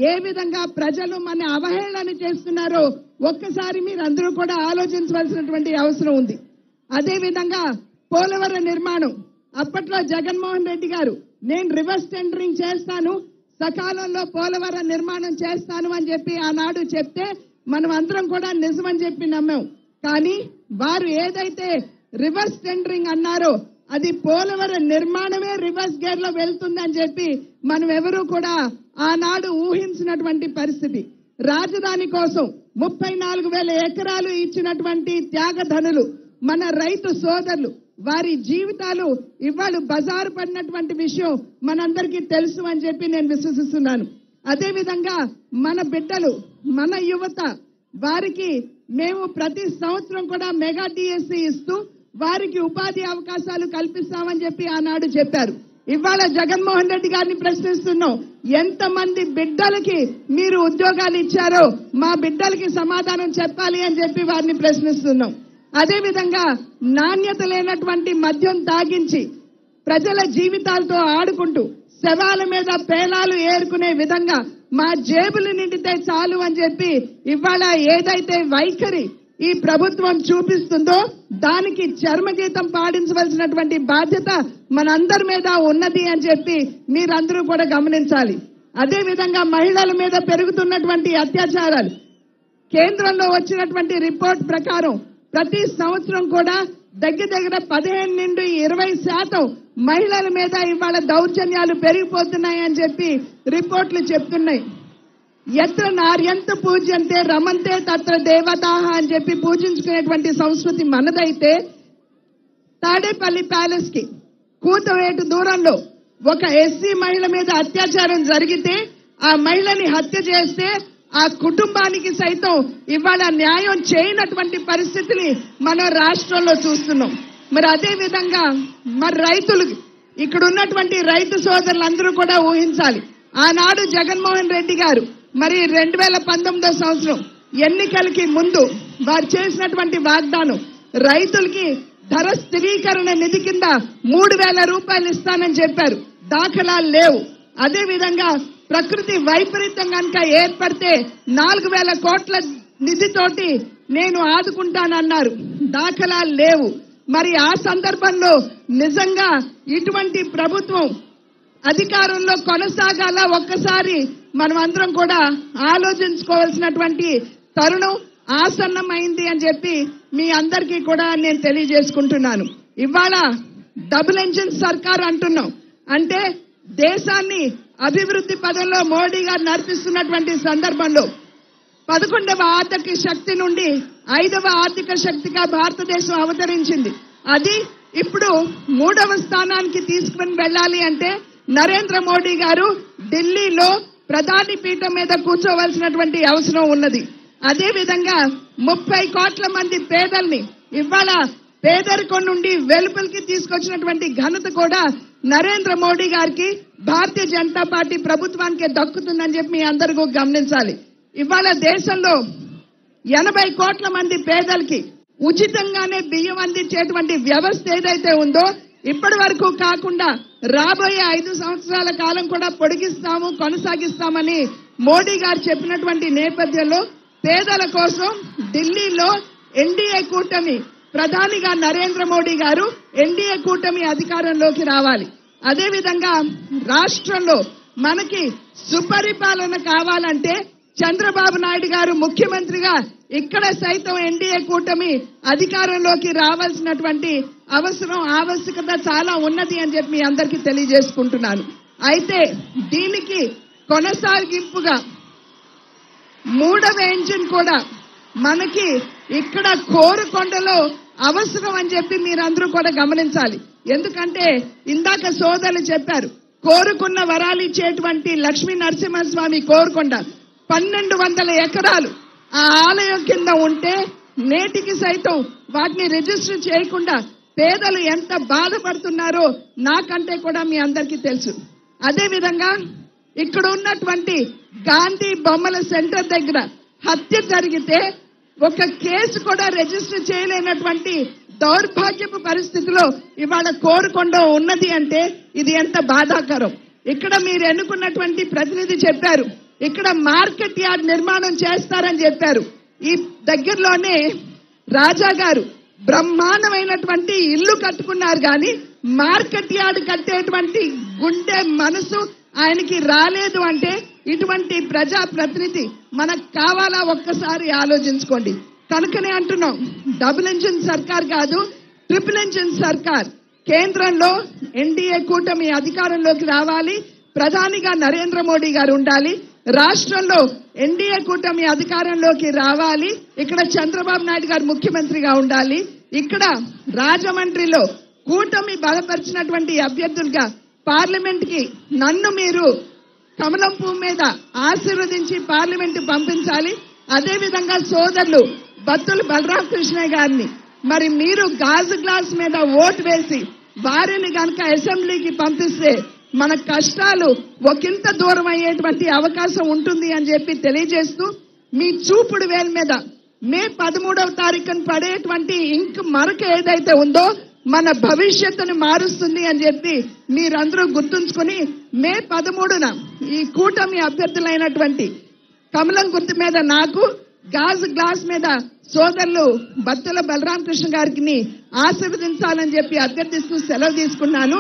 ఏ విధంగా ప్రజలు మన అవహేళన చేస్తున్నారో ఒక్కసారి మీరందరూ కూడా ఆలోచించవలసినటువంటి అవసరం ఉంది. అదే విధంగా పోలవరం నిర్మాణం అప్పట్లో జగన్మోహన్ రెడ్డి గారు నేను రివర్స్ టెండరింగ్ చేస్తాను, సకాలంలో పోలవరం నిర్మాణం చేస్తాను అని చెప్పి ఆనాడు చెప్తే మనం అందరం కూడా నిజమని చెప్పి నమ్మాం. కానీ వారు ఏదైతే రివర్స్ టెండరింగ్ అన్నారో అది పోలవరం నిర్మాణమే రివర్స్ గేర్ లో వెళ్తుందని చెప్పి మనం ఎవరూ కూడా ఆనాడు ఊహించినటువంటి పరిస్థితి. రాజధాని కోసం 34,000 ఎకరాలు ఇచ్చినటువంటి త్యాగధనులు మన రైతు సోదరులు, వారి జీవితాలు ఇవాళ బజారు పడినటువంటి విషయం మనందరికీ తెలుసు అని చెప్పి నేను విశ్వసిస్తున్నాను. అదే విధంగా మన బిడ్డలు, మన యువత, వారికి మేము ప్రతి సంవత్సరం కూడా మెగా డిఎస్సి ఇస్తూ వారికి ఉపాధి అవకాశాలు కల్పిస్తామని చెప్పి ఆనాడు చెప్పారు. ఇవాళ జగన్మోహన్ రెడ్డి గారిని ప్రశ్నిస్తున్నాం, ఎంతమంది బిడ్డలకి మీరు ఉద్యోగాలు ఇచ్చారో మా బిడ్డలకి సమాధానం చెప్పాలి అని చెప్పి వారిని ప్రశ్నిస్తున్నాం. అదే విధంగా నాణ్యత లేనటువంటి మద్యం తాగించి ప్రజల జీవితాలతో ఆడుకుంటూ శవాల మీద పేలాలు ఏరుకునే విధంగా మా జేబులు నిండితే చాలు అని చెప్పి ఇవాళ ఏదైతే వైఖరి ఈ ప్రభుత్వం చూపిస్తుందో దానికి చర్మగీతం పాడించవలసినటువంటి బాధ్యత మనందరి మీద ఉన్నది అని చెప్పి మీరందరూ కూడా గమనించాలి. అదే విధంగా మహిళల మీద పెరుగుతున్నటువంటి అత్యాచారాలు, కేంద్రంలో వచ్చినటువంటి రిపోర్ట్ ప్రకారం ప్రతి సంవత్సరం కూడా దగ్గర 15 నుండి 20% మహిళల మీద ఇవాళ దౌర్జన్యాలు పెరిగిపోతున్నాయని చెప్పి రిపోర్ట్లు చెప్తున్నాయి. ఎత్ర నార్యంత పూజ్యంతే రమంతే తత్ర దేవతాహ అని చెప్పి పూజించుకునేటువంటి సంస్కృతి మనదైతే తాడేపల్లి ప్యాలెస్ కి కూతవేటు దూరంలో ఒక ఎస్సీ మహిళ మీద అత్యాచారం జరిగితే ఆ మహిళని హత్య చేస్తే ఆ కుటుంబానికి సైతం ఇవాళ న్యాయం చేయనటువంటి పరిస్థితిని మనం రాష్ట్రంలో చూస్తున్నాం. మరి అదే విధంగా మరి రైతులు, ఇక్కడ ఉన్నటువంటి రైతు సోదరులందరూ కూడా ఊహించాలి. ఆనాడు జగన్మోహన్ రెడ్డి గారు మరి 2019 సంవత్సరం ఎన్నికలకి ముందు వారు చేసినటువంటి వాగ్దానం, రైతులకి ధర స్థిరీకరణ నిధి కింద 3,000 రూపాయలు ఇస్తానని చెప్పారు. దాఖలాలు లేవు. అదే విధంగా ప్రకృతి వైపరీత్యం కనుక ఏర్పడితే 4,000 కోట్ల నిధితోటి నేను ఆదుకుంటానన్నారు. దాఖలాలు లేవు. మరి ఆ సందర్భంలో నిజంగా ఇటువంటి ప్రభుత్వం అధికారంలో కొనసాగాల ఒక్కసారి మనం అందరం కూడా ఆలోచించుకోవాల్సినటువంటి తరుణం ఆసన్నమైంది అని చెప్పి మీ అందరికీ కూడా నేను తెలియజేసుకుంటున్నాను. ఇవాళ డబుల్ ఇంజిన్ సర్కార్ అంటున్నాం. అంటే దేశాన్ని అభివృద్ధి పదంలో మోడీ గారు నడిపిస్తున్నటువంటి సందర్భంలో 11వ ఆర్థిక శక్తి నుండి 5వ ఆర్థిక శక్తిగా భారతదేశం అవతరించింది. అది ఇప్పుడు 3వ స్థానానికి తీసుకుని వెళ్ళాలి అంటే నరేంద్ర మోడీ గారు ఢిల్లీలో ప్రధాని పీఠం మీద కూర్చోవలసినటువంటి అవసరం ఉన్నది. అదే విధంగా 30 కోట్ల మంది పేదల్ని ఇవాళ పేదరికం నుండి వెలుపలికి తీసుకొచ్చినటువంటి ఘనత కూడా నరేంద్ర మోడీ గారికి, భారతీయ జనతా పార్టీ ప్రభుత్వానికి దక్కుతుందని చెప్పి మీ అందరూ గమనించాలి. ఇవాళ దేశంలో 80 కోట్ల మంది పేదలకి ఉచితంగానే బియ్యం అందించేటువంటి వ్యవస్థ ఏదైతే ఉందో ఇప్పటి వరకు కాకుండా రాబోయే 5 సంవత్సరాల కాలం కూడా పొడిగిస్తాము, కొనసాగిస్తామని మోడీ గారు చెప్పినటువంటి నేపథ్యంలో పేదల కోసం ఢిల్లీలో ఎన్డీఏ కూటమి ప్రధానిగా నరేంద్ర మోడీ గారు ఎన్డీఏ కూటమి అధికారంలోకి రావాలి. అదే విధంగా రాష్ట్రంలో మనకి సుపరిపాలన కావాలంటే చంద్రబాబు నాయుడు గారు ముఖ్యమంత్రిగా ఇక్కడ సైతం ఎన్డీఏ కూటమి అధికారంలోకి రావాల్సినటువంటి అవసరం, ఆవశ్యకత చాలా ఉన్నది అని చెప్పి మీ అందరికీ తెలియజేసుకుంటున్నాను. అయితే దీనికి కొనసాగింపుగా 3వ ఇంజిన్ కూడా మనకి ఇక్కడ కోరుకొండలో అవసరం అని చెప్పి మీరందరూ కూడా గమనించాలి. ఎందుకంటే ఇందాక సోదరులు చెప్పారు, కోరుకున్న వరాలు ఇచ్చేటువంటి లక్ష్మీ నరసింహస్వామి కోరుకొండ 1200 ఎకరాలు ఆ ఆలయం కింద ఉంటే నేటికి సైతం వాటిని రిజిస్టర్ చేయకుండా పేదలు ఎంత బాధపడుతున్నారో నాకంటే కూడా మీ అందరికీ తెలుసు. అదే విధంగా ఇక్కడ ఉన్నటువంటి గాంధీ బొమ్మల సెంటర్ దగ్గర హత్య జరిగితే ఒక కేసు కూడా రిజిస్టర్ చేయలేనటువంటి దౌర్భాగ్యపు పరిస్థితిలో ఇవాళ కోరుకొండ ఉన్నది అంటే ఇది ఎంత బాధాకరం. ఇక్కడ మీరు ఎన్నుకున్నటువంటి ప్రతినిధి చెప్పారు, ఇక్కడ మార్కెట్ యార్డ్ నిర్మాణం చేస్తారని చెప్పారు. ఈ దగ్గరలోనే రాజా గారు బ్రహ్మాండమైనటువంటి ఇల్లు కట్టుకున్నారు, కానీ మార్కెట్ యార్డ్ కట్టేటువంటి గుండె మనసు ఆయనకి రాలేదు. అంటే ఇటువంటి ప్రజా ప్రతినిధి మనకు కావాలా? ఒక్కసారి ఆలోచించుకోండి. కనుకనే అంటున్నాం, డబుల్ ఇంజిన్ సర్కార్ కాదు, ట్రిపుల్ ఇంజిన్ సర్కార్. కేంద్రంలో ఎన్డీఏ కూటమి అధికారంలోకి రావాలి, ప్రధానిగా నరేంద్ర మోడీ గారు ఉండాలి. రాష్ట్రంలో ఎన్డీఏ కూటమి అధికారంలోకి రావాలి, ఇక్కడ చంద్రబాబు నాయుడు గారు ముఖ్యమంత్రిగా ఉండాలి. ఇక్కడ రాజమండ్రిలో కూటమి బలపరిచినటువంటి అభ్యర్థులుగా పార్లమెంట్ కి నన్ను మీరు కమలం పువ్వు మీద ఆశీర్వదించి పార్లమెంట్ పంపించాలి. అదే విధంగా సోదరులు బత్తుల బలరామకృష్ణయ్య గారిని మరి మీరు గాజు గ్లాస్ మీద ఓటు వేసి వారిని గనక అసెంబ్లీకి పంపిస్తే మన కష్టాలు ఒకంత దూరం అయ్యేటువంటి అవకాశం ఉంటుంది అని చెప్పి తెలియజేస్తూ, మీ చూపుడు వేల మీద మే 13వ తారీఖున పడేటువంటి ఇంక్ మరక ఏదైతే ఉందో మన భవిష్యత్తును మారుస్తుంది అని చెప్పి మీరందరూ గుర్తుంచుకుని మే 13న ఈ కూటమి అభ్యర్థులైనటువంటి కమలం గుర్తు మీద నాకు, గాజు గ్లాస్ మీద సోదరులు బత్తుల బలరామకృష్ణ గారికి ఆశీర్వదించాలని చెప్పి అభ్యర్థిస్తూ సెలవు తీసుకున్నాను.